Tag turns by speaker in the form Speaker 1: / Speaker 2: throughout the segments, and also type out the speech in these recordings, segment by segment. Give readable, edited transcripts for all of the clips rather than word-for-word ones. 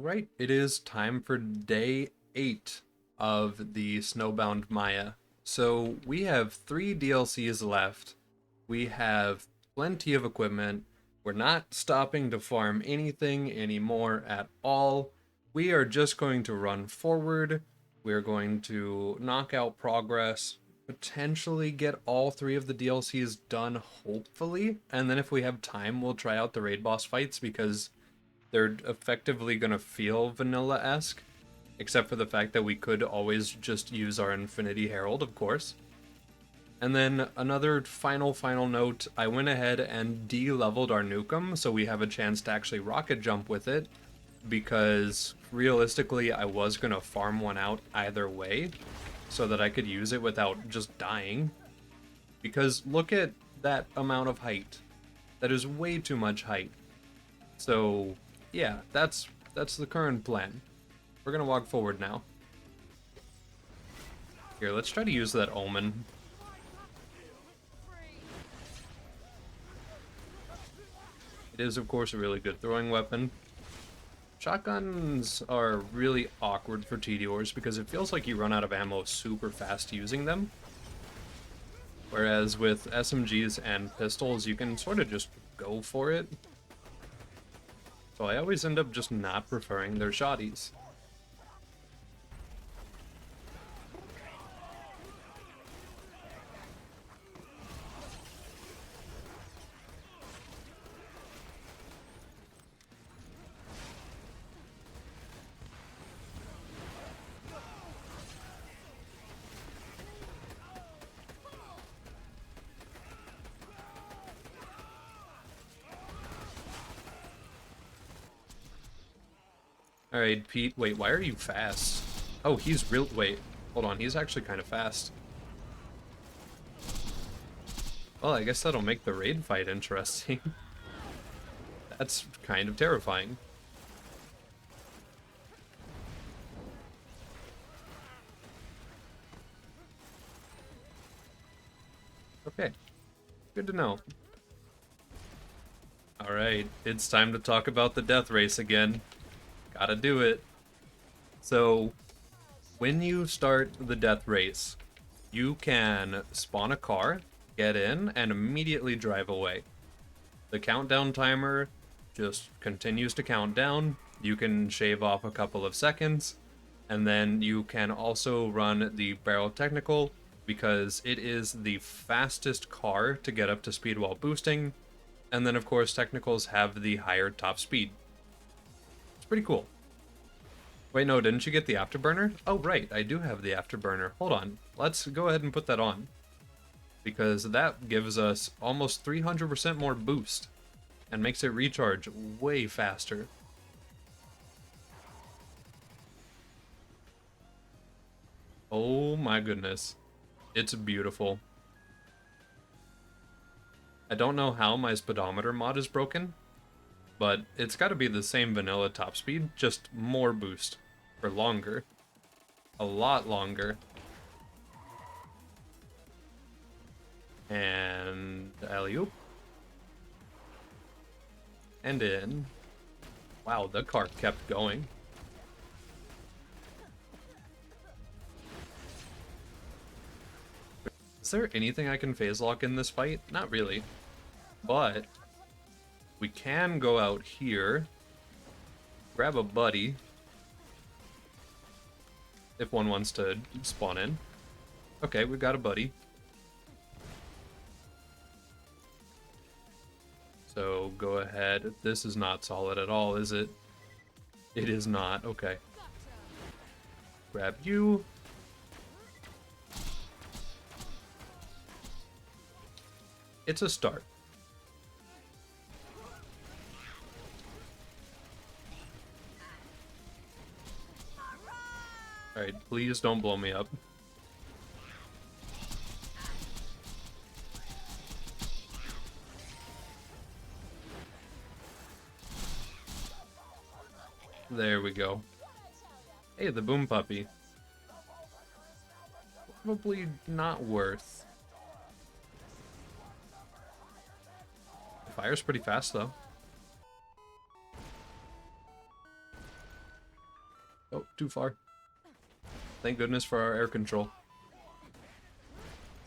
Speaker 1: Alright, it is time for day 8 of the Snowbound Maya. So we have 3 DLCs left. We have plenty of equipment. We're not stopping to farm anything anymore at all. We are just going to run forward. We're going to knock out progress, potentially get all 3 of the DLCs done, hopefully. And then if we have time, we'll try out the raid boss fights because they're effectively going to feel vanilla-esque, except for the fact that we could always just use our Infinity Herald, of course. And then another final note, I went ahead and de-leveled our Nukem so we have a chance to actually rocket jump with it, because realistically I was going to farm one out either way so that I could use it without just dying. Because look at that amount of height. That is way too much height. So yeah, that's the current plan. We're gonna walk forward now. Here, let's try to use that Omen. It is, of course, a really good throwing weapon. Shotguns are really awkward for TDOers because it feels like you run out of ammo super fast using them. Whereas with SMGs and pistols, you can sort of just go for it. So I always end up just not preferring their shotties. Alright, Pete, wait, why are you fast? Oh, he's real- wait, hold on, he's actually kind of fast. Well, I guess that'll make the raid fight interesting. That's kind of terrifying. Okay, good to know. Alright, it's time to talk about the death race again. Gotta do it. So, when you start the death race, you can spawn a car, get in, and immediately drive away. The countdown timer just continues to count down. You can shave off a couple of seconds, and then you can also run the barrel technical because it is the fastest car to get up to speed while boosting, and then of course technicals have the higher top speed. It's pretty cool. Wait, no, didn't you get the afterburner? Oh, right, I do have the afterburner. Hold on, let's go ahead and put that on, because that gives us almost 300% more boost and makes it recharge way faster. Oh my goodness, it's beautiful. I don't know how my speedometer mod is broken, but it's got to be the same vanilla top speed, just more boost for longer. A lot longer. And alley-oop. And in. Wow, the car kept going. Is there anything I can phase lock in this fight? Not really. But we can go out here, grab a buddy, if one wants to spawn in. Okay, we've got a buddy. So go ahead. This is not solid at all, is it? It is not. Okay. Grab you. It's a start. Alright, please don't blow me up. There we go. Hey, the boom puppy. Probably not worth. It fires pretty fast though. Oh, too far. Thank goodness for our air control.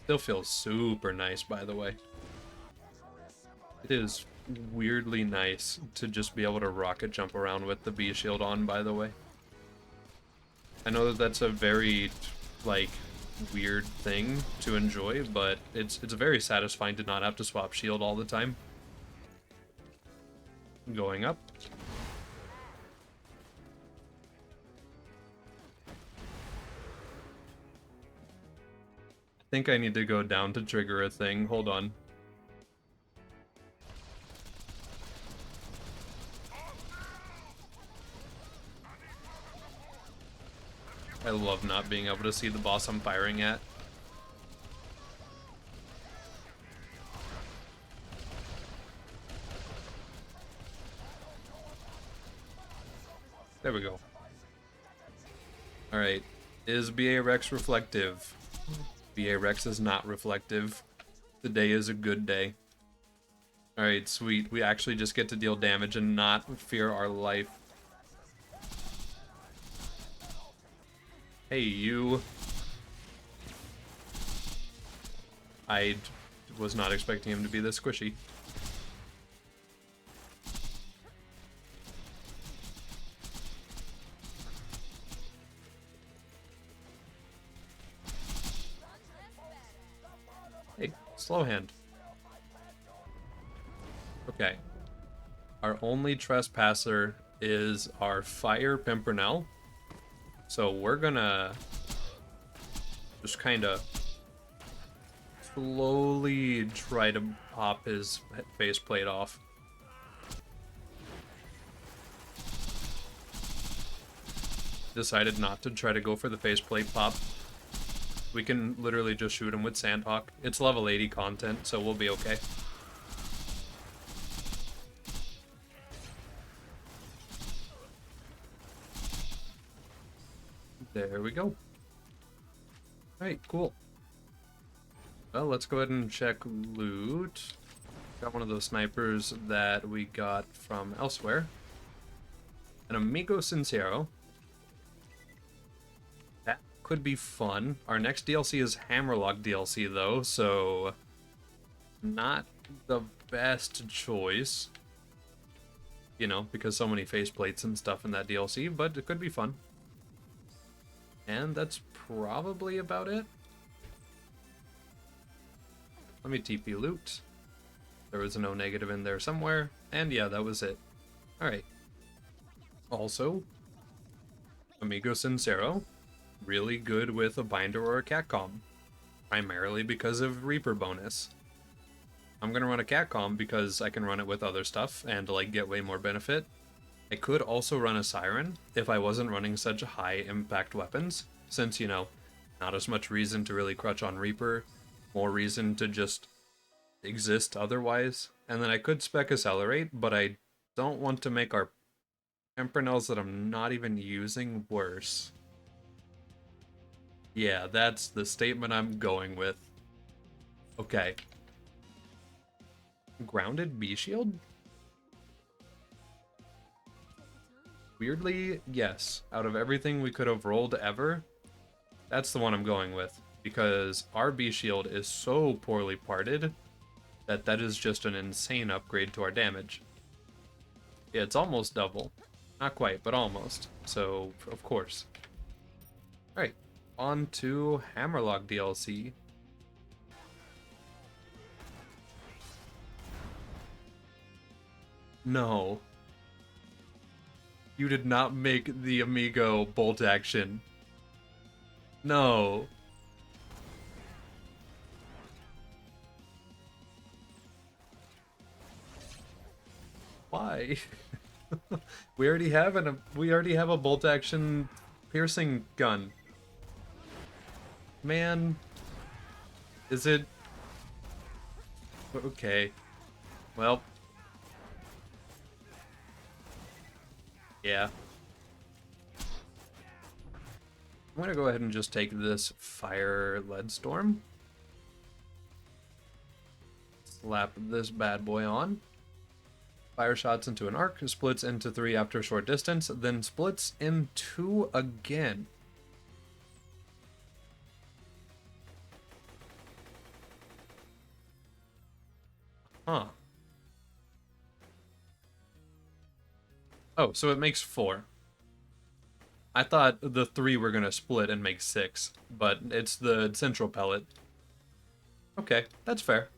Speaker 1: Still feels super nice, by the way. It is weirdly nice to just be able to rocket jump around with the bee shield on, by the way. I know that that's a very, like, weird thing to enjoy, but it's very satisfying to not have to swap shield all the time. Going up. I think I need to go down to trigger a thing. Hold on. I love not being able to see the boss I'm firing at. There we go. Alright. Is BA Rex reflective? BA Rex is not reflective. Today is a good day. Alright, sweet. We actually just get to deal damage and not fear our life. Hey, you. I was not expecting him to be this squishy. Hey, slow hand. Okay. Our only trespasser is our Fire Pimpernel. So we're gonna just kind of slowly try to pop his faceplate off. Decided not to try to go for the faceplate pop. We can literally just shoot him with Sandhawk. It's level 80 content, so we'll be okay. There we go. Alright, cool. Well, let's go ahead and check loot. Got one of those snipers that we got from elsewhere. An Amigo Sincero. That could be fun. Our next DLC is Hammerlock DLC though, so not the best choice. You know, because so many faceplates and stuff in that DLC, but it could be fun. And that's probably about it. Let me TP loot. There was a no negative in there somewhere. And yeah, that was it. Alright. Also, Amigo Sincero. Really good with a binder or a catcom. Primarily because of Reaper bonus. I'm gonna run a catcom because I can run it with other stuff and like get way more benefit. I could also run a Siren if I wasn't running such high impact weapons, since, you know, not as much reason to really crutch on Reaper, more reason to just exist otherwise. And then I could spec Accelerate, but I don't want to make our Pimpernels that I'm not even using worse. Yeah, that's the statement I'm going with. Okay. Grounded B shield? Weirdly, yes. Out of everything we could have rolled ever, that's the one I'm going with. Because our B shield is so poorly parted that that is just an insane upgrade to our damage. Yeah, it's almost double. Not quite, but almost. So, of course. Alright, on to Hammerlock DLC. No. You did not make the Amigo bolt action. No. Why? we already have a bolt action piercing gun. Man, is it okay? Well, yeah. I'm gonna go ahead and just take this Fire Lead Storm. Slap this bad boy on. Fire shots into an arc, splits into 3 after a short distance, then splits in 2 again. Huh. Oh, so it makes 4. I thought the 3 were gonna split and make 6, but it's the central pellet. Okay, that's fair.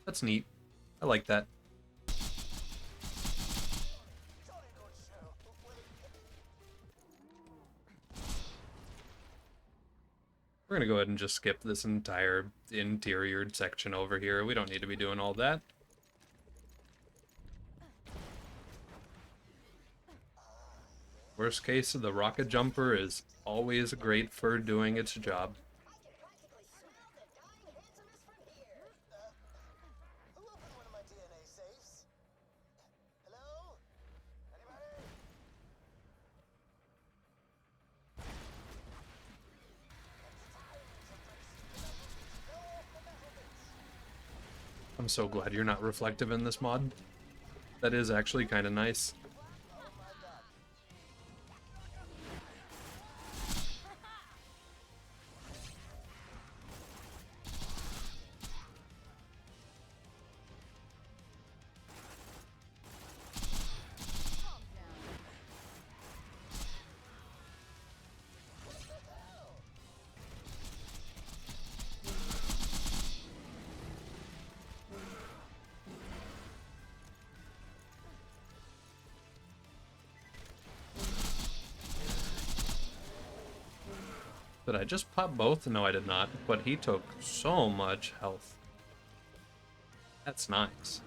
Speaker 1: That's neat. I like that. We're gonna go ahead and just skip this entire interior section over here. We don't need to be doing all that. Worst case, the rocket jumper is always great for doing its job. I'm so glad you're not reflective in this mod. That is actually kind of nice. Did I just pop both? No, I did not. But he took so much health. That's nice.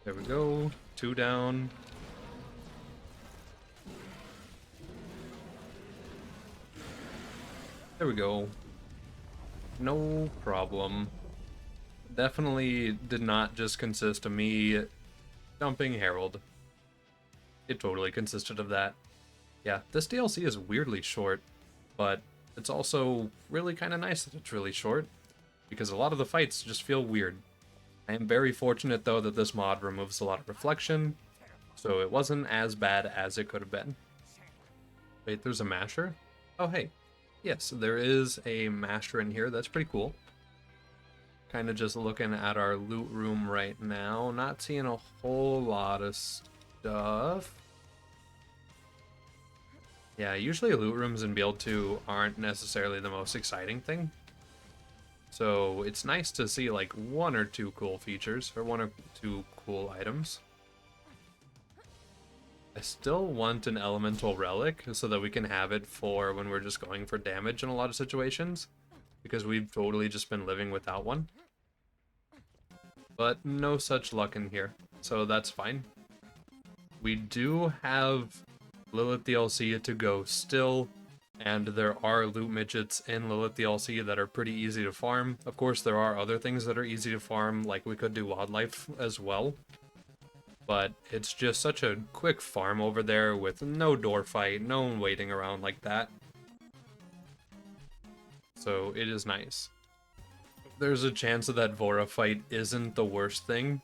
Speaker 1: There we go. 2 down. There we go. No problem. Definitely did not just consist of me dumping Harold. It totally consisted of that. Yeah, this DLC is weirdly short, but it's also really kind of nice that it's really short, because a lot of the fights just feel weird. I am very fortunate, though, that this mod removes a lot of reflection, so it wasn't as bad as it could have been. Wait, there's a masher? Oh, hey. Yes, there is a masher in here. That's pretty cool. Kind of just looking at our loot room right now. Not seeing a whole lot of stuff. Yeah, usually loot rooms in Build 2 aren't necessarily the most exciting thing. So it's nice to see like 1 or 2 cool features, or 1 or 2 cool items. I still want an elemental relic so that we can have it for when we're just going for damage in a lot of situations, because we've totally just been living without one. But no such luck in here, so that's fine. We do have Lilith DLC to go still, and there are loot midgets in Lilith DLC that are pretty easy to farm. Of course, there are other things that are easy to farm, like we could do wildlife as well. But it's just such a quick farm over there with no door fight, no one waiting around like that. So it is nice. There's a chance that Vora fight isn't the worst thing.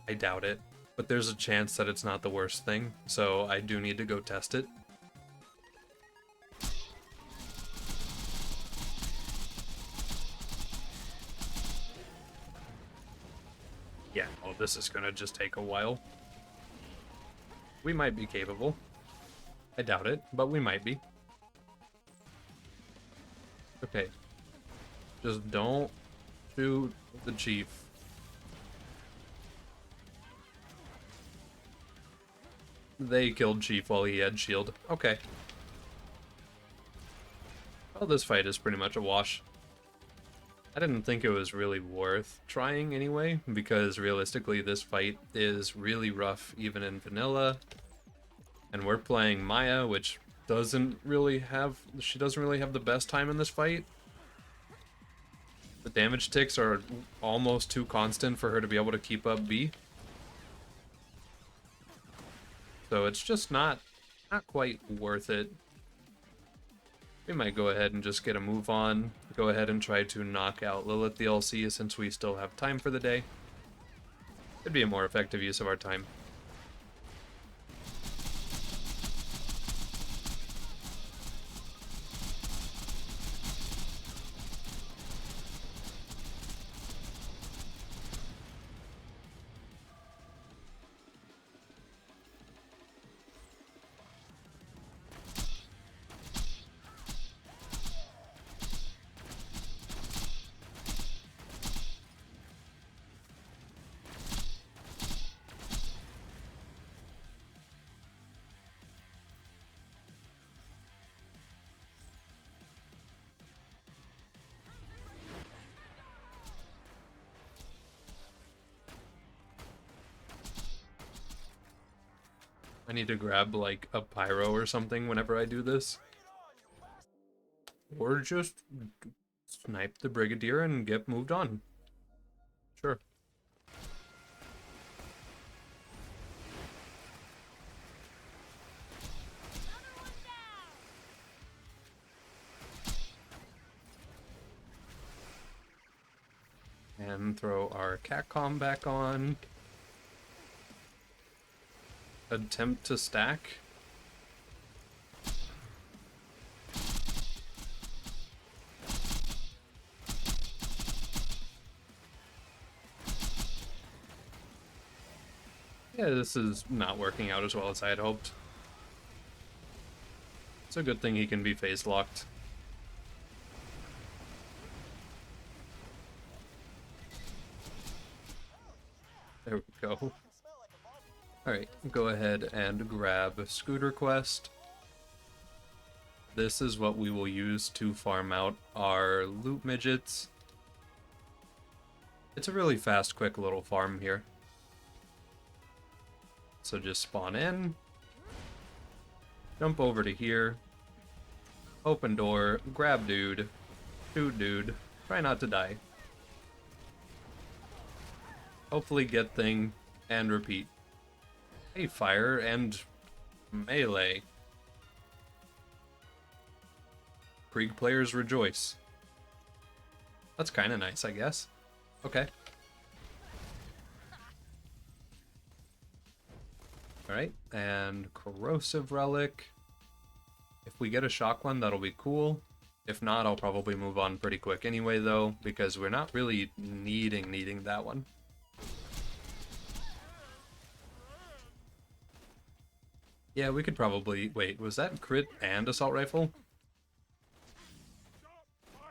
Speaker 1: I doubt it. But there's a chance that it's not the worst thing, so I do need to go test it. Yeah, oh, this is gonna just take a while. We might be capable. I doubt it, but we might be. Okay. Just don't shoot the chief. They killed Chief while he had shield. Okay. Well, this fight is pretty much a wash. I didn't think it was really worth trying anyway, because realistically this fight is really rough even in vanilla. And we're playing Maya, which she doesn't really have the best time in this fight. The damage ticks are almost too constant for her to be able to keep up B. So it's just not quite worth it. We might go ahead and just get a move on. Go ahead and try to knock out Lilith DLC since we still have time for the day. It'd be a more effective use of our time. I need to grab like a pyro or something whenever I do this. Or just snipe the Brigadier and get moved on. Sure. And throw our Catcom back on. Attempt to stack. Yeah, this is not working out as well as I had hoped. It's a good thing he can be phase locked. There we go. Alright, go ahead and grab Scooter Quest. This is what we will use to farm out our loot midgets. It's a really fast, quick little farm here. So just spawn in, jump over to here, open door, grab dude, shoot dude, try not to die. Hopefully get thing, and repeat. Hey, fire and melee. Krieg players rejoice. That's kind of nice, I guess. Okay. Alright, and Corrosive Relic. If we get a shock one, that'll be cool. If not, I'll probably move on pretty quick anyway, though, because we're not really needing that one. Yeah, we could probably... Wait, was that crit and assault rifle?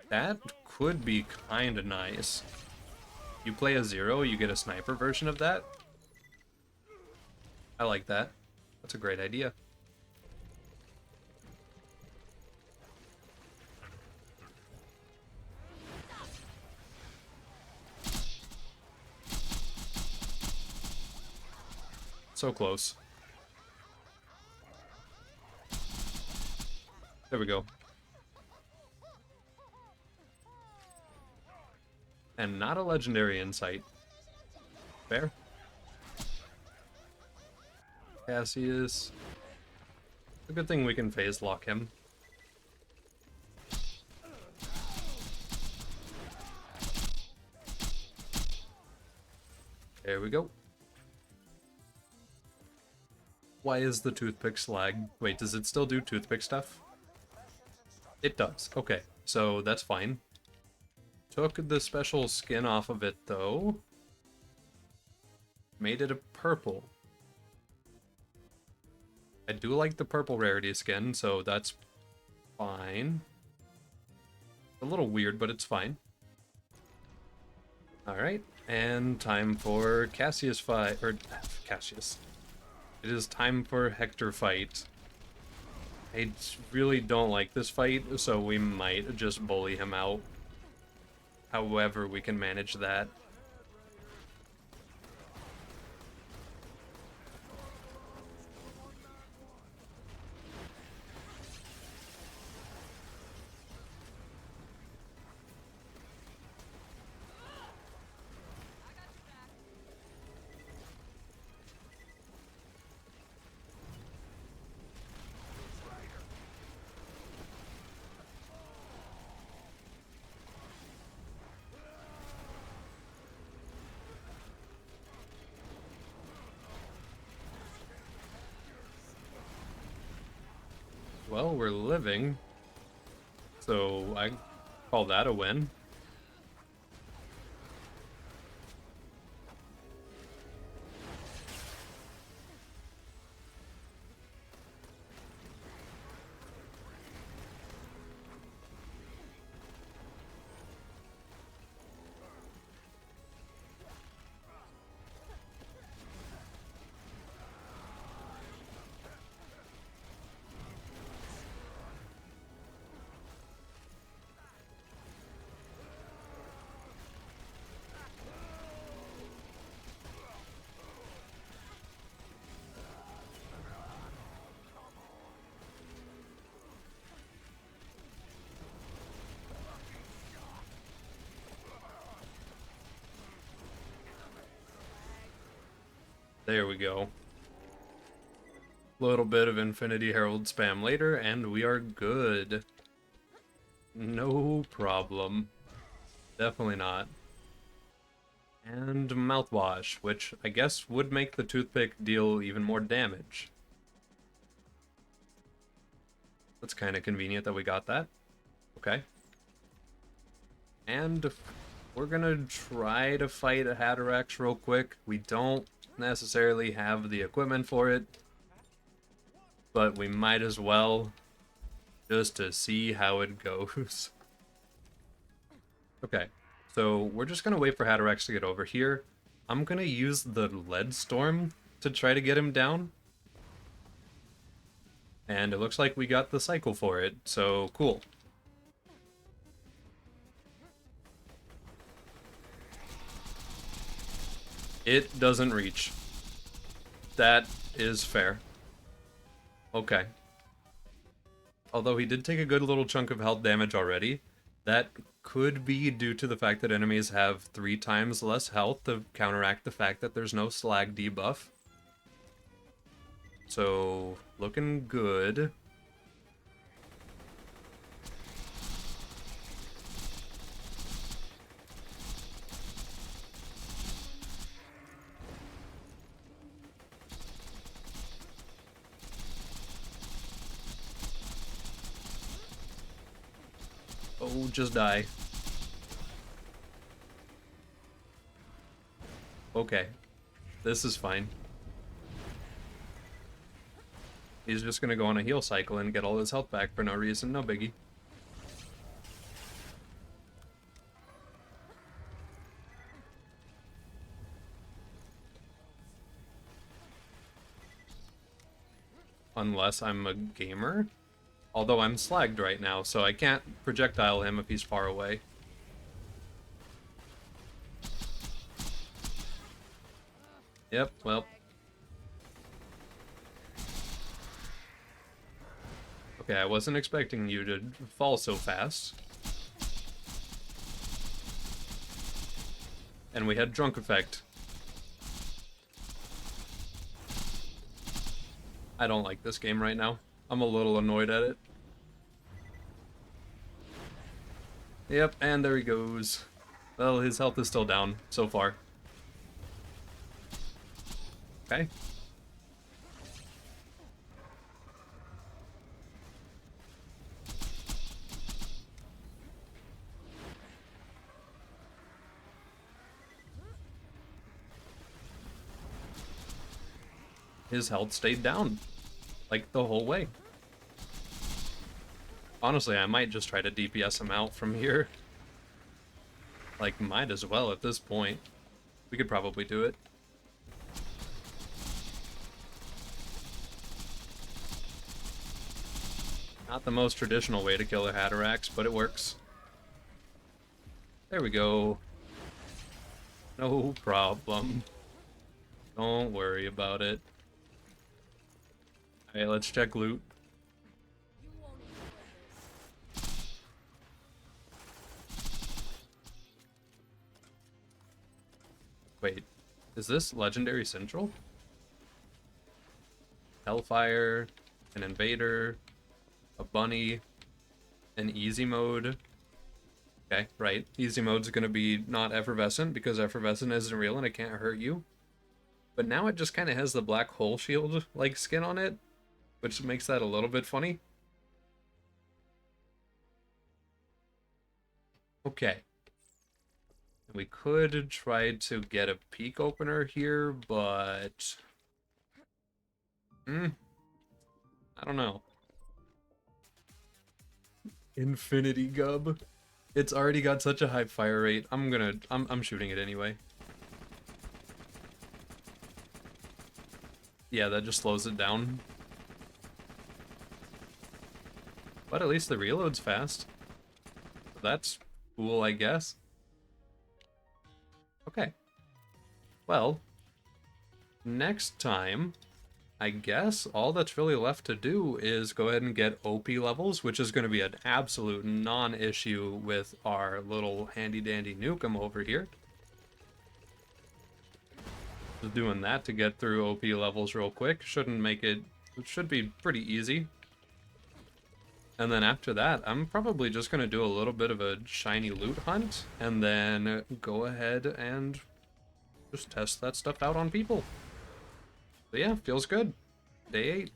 Speaker 1: That could be kinda nice. You play a 0, you get a sniper version of that. I like that. That's a great idea. So close. There we go. And not a legendary insight. Fair. Cassius. A good thing we can phase lock him. There we go. Why is the toothpick slag? Wait, does it still do toothpick stuff? It does. Okay, so that's fine. Took the special skin off of it, though. Made it a purple. I do like the purple rarity skin, so that's fine. A little weird, but it's fine. Alright, and time for Cassius fight, or Cassius. It is time for Hector fight. I really don't like this fight, so we might just bully him out. However we can manage that. Well, we're living, so I call that a win. There we go. Little bit of Infinity Herald spam later, and we are good. No problem. Definitely not. And mouthwash, which I guess would make the toothpick deal even more damage. That's kind of convenient that we got that. Okay. And we're gonna try to fight a Hatterax real quick. We don't necessarily have the equipment for it, but we might as well, just to see how it goes. Okay, so we're just gonna wait for Hatterax to get over here. I'm gonna use the Lead Storm to try to get him down. And it looks like we got the cycle for it, so cool. It doesn't reach. That is fair. Okay. Although he did take a good little chunk of health damage already, that could be due to the fact that enemies have 3 times less health to counteract the fact that there's no slag debuff. So, looking good. Oh, just die. Okay. This is fine. He's just gonna go on a heal cycle and get all his health back for no reason, no biggie. Unless I'm a gamer. Although I'm slagged right now, so I can't projectile him if he's far away. Yep, well. Okay, I wasn't expecting you to fall so fast. And we had drunk effect. I don't like this game right now. I'm a little annoyed at it. Yep, and there he goes. Well, his health is still down so far. Okay. His health stayed down, like, the whole way. Honestly, I might just try to DPS him out from here. Like, might as well at this point. We could probably do it. Not the most traditional way to kill a Hatterax, but it works. There we go. No problem. Don't worry about it. Alright, let's check loot. Wait, is this Legendary Central? Hellfire, an Invader, a Bunny, an Easy Mode. Okay, right. Easy Mode's gonna be not Effervescent because Effervescent isn't real and it can't hurt you. But now it just kind of has the Black Hole Shield like skin on it, which makes that a little bit funny. Okay. We could try to get a peak opener here, but... I don't know. Infinity Gub. It's already got such a high fire rate. I'm shooting it anyway. Yeah, that just slows it down. But at least the reload's fast. That's cool, I guess. Okay. Well, next time, I guess all that's really left to do is go ahead and get OP levels, which is going to be an absolute non-issue with our little handy-dandy Nukem over here. Just doing that to get through OP levels real quick. It should be pretty easy. And then after that, I'm probably just going to do a little bit of a shiny loot hunt, and then go ahead and just test that stuff out on people. So yeah, feels good. Day 8.